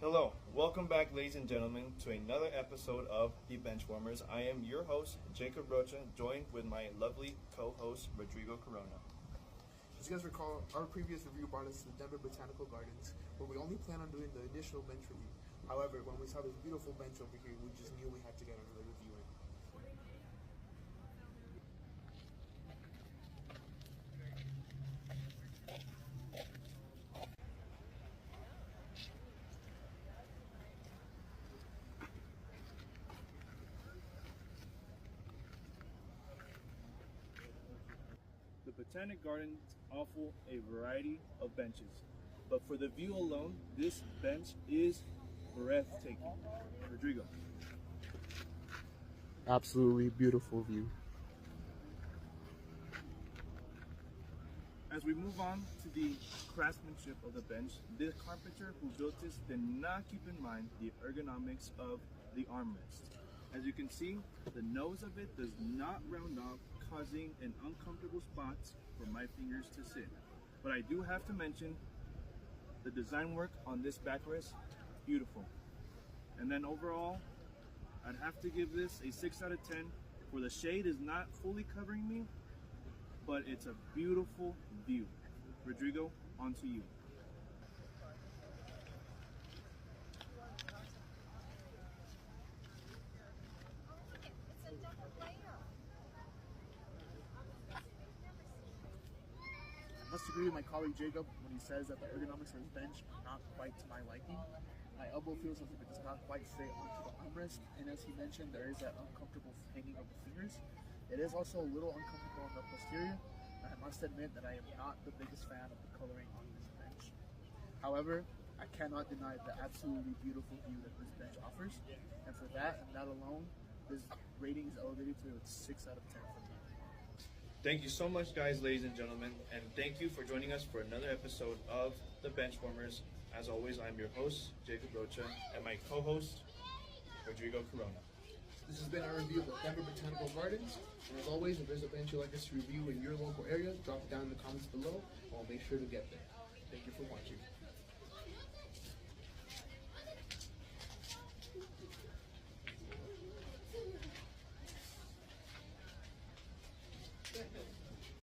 Hello, welcome back, ladies and gentlemen, to another episode of the Benchwarmers. I am your host, Jacob Rocha, joined with my lovely co-host, Rodrigo Corona. As you guys recall, our previous review brought us to the Denver Botanical Gardens, where we only planned on doing the initial bench review. However, when we saw this beautiful bench over here, we just knew we had to get another review in. The Botanic Gardens offer a variety of benches, but for the view alone, this bench is breathtaking. Rodrigo. Absolutely beautiful view. As we move on to the craftsmanship of the bench, the carpenter who built this did not keep in mind the ergonomics of the armrest. As you can see, the nose of it does not round off, causing an uncomfortable spot for my fingers to sit. But I do have to mention the design work on this backrest, beautiful. And then overall, I'd have to give this a 6 out of 10, for the shade is not fully covering me, but it's a beautiful view. Rodrigo, on to you. I must agree with my colleague Jacob when he says that the ergonomics of this bench are not quite to my liking. My elbow feels as if it does not quite fit onto the armrest, and as he mentioned, there is that uncomfortable hanging of the fingers. It is also a little uncomfortable on the posterior, and I must admit that I am not the biggest fan of the coloring on this bench. However, I cannot deny the absolutely beautiful view that this bench offers, and for that and that alone, this rating is elevated to a 6 out of 10 for me. Thank you so much, guys, ladies and gentlemen, and thank you for joining us for another episode of the Benchwarmers. As always, I'm your host, Jacob Rocha, and my co-host, Rodrigo Corona. This has been our review of the Denver Botanical Gardens, and as always, if there's a bench you'd like us to review in your local area, drop it down in the comments below, and we'll make sure to get there. Thank you for watching.